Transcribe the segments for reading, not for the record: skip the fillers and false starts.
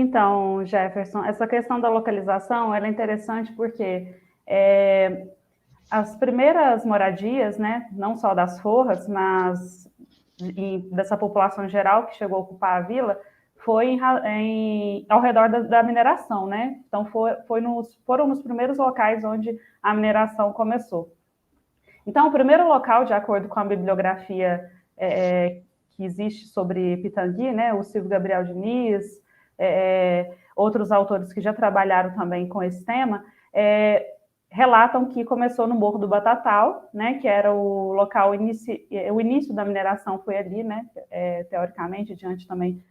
Então, Jefferson, essa questão da localização ela é interessante porque as primeiras moradias, né, não só das Forras, mas dessa população geral que chegou a ocupar a vila, foi ao redor da mineração, né? Então, foram nos primeiros locais onde a mineração começou. Então, o primeiro local, de acordo com a bibliografia que existe sobre Pitangui, né, o Silvio Gabriel Diniz, outros autores que já trabalharam também com esse tema, relatam que começou no Morro do Batatal, né, que era o local, o início da mineração foi ali, né, teoricamente, diante também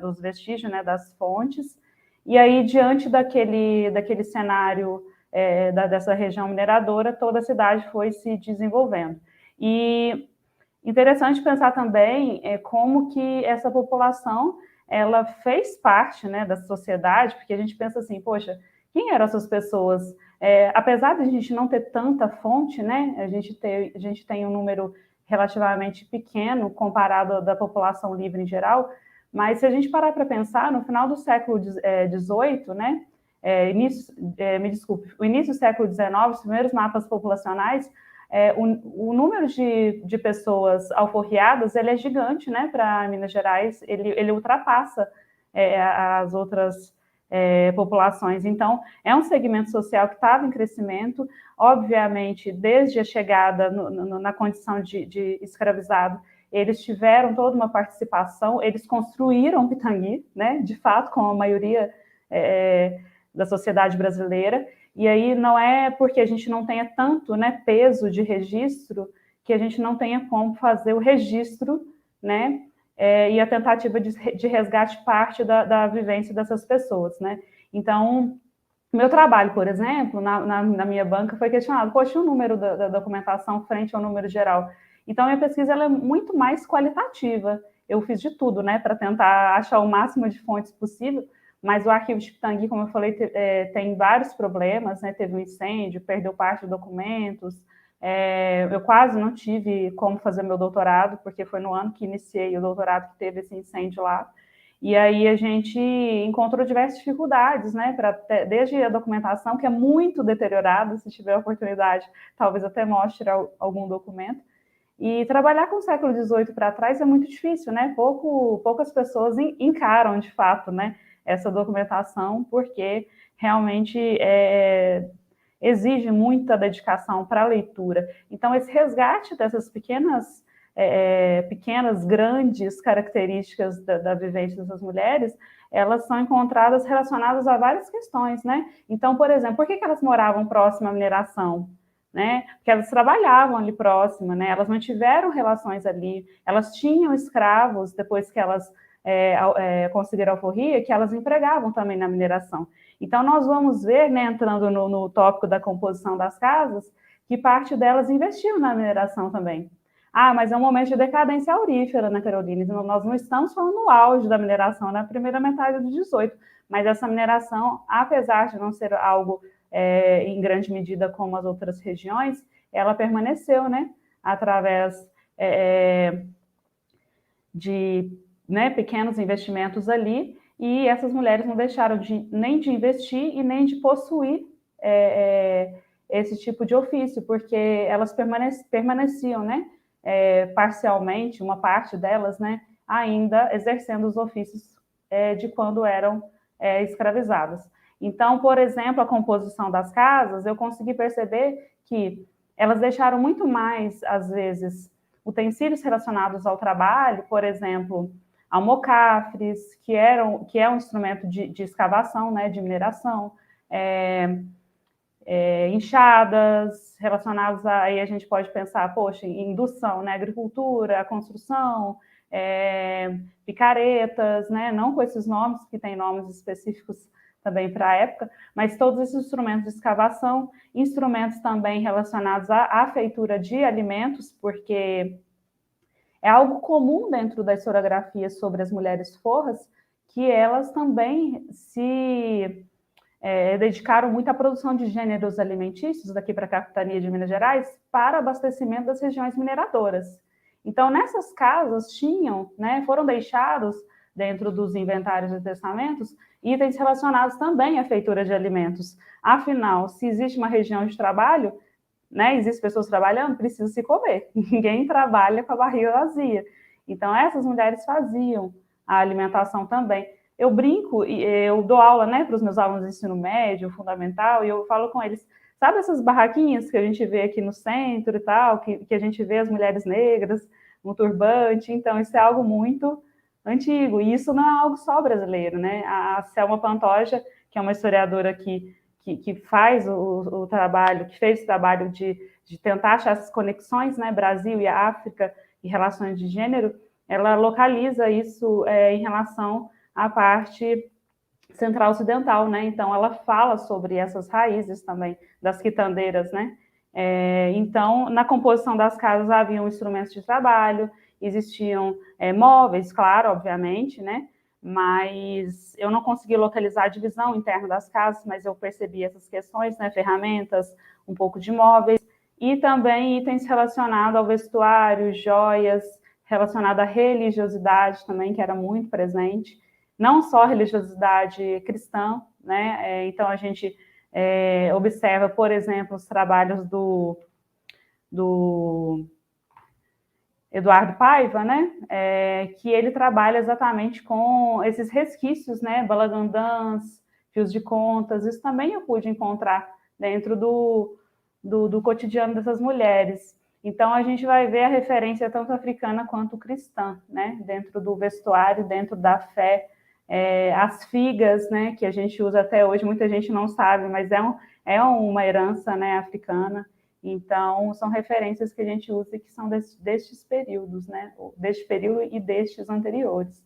dos vestígios, né, das fontes, e aí, diante daquele cenário dessa região mineradora, toda a cidade foi se desenvolvendo. E interessante pensar também como que essa população ela fez parte, né, da sociedade, porque a gente pensa assim, poxa, quem eram essas pessoas? Apesar de a gente não ter tanta fonte, né, a gente tem um número relativamente pequeno comparado da população livre em geral, mas se a gente parar para pensar, no final do século XVIII, né, o início do século XIX, os primeiros mapas populacionais, o número de pessoas alforriadas ele é gigante, né, para Minas Gerais, ele ultrapassa as outras populações. Então, é um segmento social que estava em crescimento, obviamente, desde a chegada na condição de escravizado, eles tiveram toda uma participação, eles construíram Pitangui, né, de fato, com a maioria da sociedade brasileira, e aí não é porque a gente não tenha tanto, né, peso de registro que a gente não tenha como fazer o registro, né, e a tentativa de resgate parte da vivência dessas pessoas, né. Então, meu trabalho, por exemplo, na minha banca foi questionado, poxa, o número da documentação frente ao número geral. Então, a minha pesquisa ela é muito mais qualitativa. Eu fiz de tudo, né, para tentar achar o máximo de fontes possível, mas o arquivo de Pitangui, como eu falei, tem vários problemas, né, teve um incêndio, perdeu parte dos documentos, eu quase não tive como fazer meu doutorado, porque foi no ano que iniciei o doutorado que teve esse incêndio lá. E aí a gente encontrou diversas dificuldades, né, desde a documentação, que é muito deteriorada, se tiver oportunidade, talvez até mostre algum documento. E trabalhar com o século XVIII para trás é muito difícil, né? Poucas pessoas encaram, de fato, né, essa documentação, porque realmente exige muita dedicação para a leitura. Então, esse resgate dessas pequenas, grandes características da vivência dessas mulheres, elas são encontradas relacionadas a várias questões, né? Então, por exemplo, por que elas moravam próximo à mineração? Né? Porque elas trabalhavam ali próxima, né? Elas mantiveram relações ali, elas tinham escravos depois que elas conseguiram a alforria, que elas empregavam também na mineração. Então, nós vamos ver, né, entrando no tópico da composição das casas, que parte delas investiu na mineração também. Ah, mas é um momento de decadência aurífera, né, Carolina? Então, nós não estamos falando no auge da mineração na primeira metade do 18, mas essa mineração, apesar de não ser algo em grande medida como as outras regiões, ela permaneceu, né, através de, né, pequenos investimentos ali, e essas mulheres não deixaram nem de investir e nem de possuir esse tipo de ofício, porque elas permaneciam, né, parcialmente, uma parte delas, né, ainda exercendo os ofícios de quando eram escravizadas. Então, por exemplo, a composição das casas, eu consegui perceber que elas deixaram muito mais, às vezes, utensílios relacionados ao trabalho, por exemplo, almocafres, que é um instrumento de escavação, né, de mineração, enxadas relacionadas aí a gente pode pensar, poxa, em indução, né, agricultura, a construção, picaretas, né, não com esses nomes, que tem nomes específicos também para a época, mas todos esses instrumentos de escavação, instrumentos também relacionados à feitura de alimentos, porque é algo comum dentro da historiografia sobre as mulheres forras, que elas também se dedicaram muito à produção de gêneros alimentícios daqui para a capitania de Minas Gerais para abastecimento das regiões mineradoras. Então, nessas casas tinham, né, foram deixados dentro dos inventários e testamentos, itens relacionados também à feitura de alimentos. Afinal, se existe uma região de trabalho, né, existem pessoas trabalhando, precisa se comer. Ninguém trabalha com a barriga vazia. Então, essas mulheres faziam a alimentação também. Eu brinco, eu dou aula, né, para os meus alunos de ensino médio, fundamental, e eu falo com eles, sabe essas barraquinhas que a gente vê aqui no centro e tal, que a gente vê as mulheres negras no turbante? Então, isso é algo muito antigo, e isso não é algo só brasileiro, né? A Selma Pantoja, que é uma historiadora que faz o trabalho, que fez o trabalho de tentar achar essas conexões, né, Brasil e África, e relações de gênero, ela localiza isso em relação à parte central ocidental, né? Então, ela fala sobre essas raízes também das quitandeiras, né? Então, na composição das casas haviam instrumentos de trabalho, existiam móveis, claro, obviamente, né? Mas eu não consegui localizar a divisão interna das casas, mas eu percebi essas questões, né? Ferramentas, um pouco de móveis, e também itens relacionados ao vestuário, joias, relacionado à religiosidade também, que era muito presente, não só a religiosidade cristã, né? Então a gente observa, por exemplo, os trabalhos do Eduardo Paiva, né? Que ele trabalha exatamente com esses resquícios, né? Balagandãs, fios de contas, isso também eu pude encontrar dentro do cotidiano dessas mulheres. Então, a gente vai ver a referência tanto africana quanto cristã, né? Dentro do vestuário, dentro da fé, as figas, né? Que a gente usa até hoje, muita gente não sabe, mas é uma herança, né, africana. Então, são referências que a gente usa e que são destes períodos, né? Deste período e destes anteriores.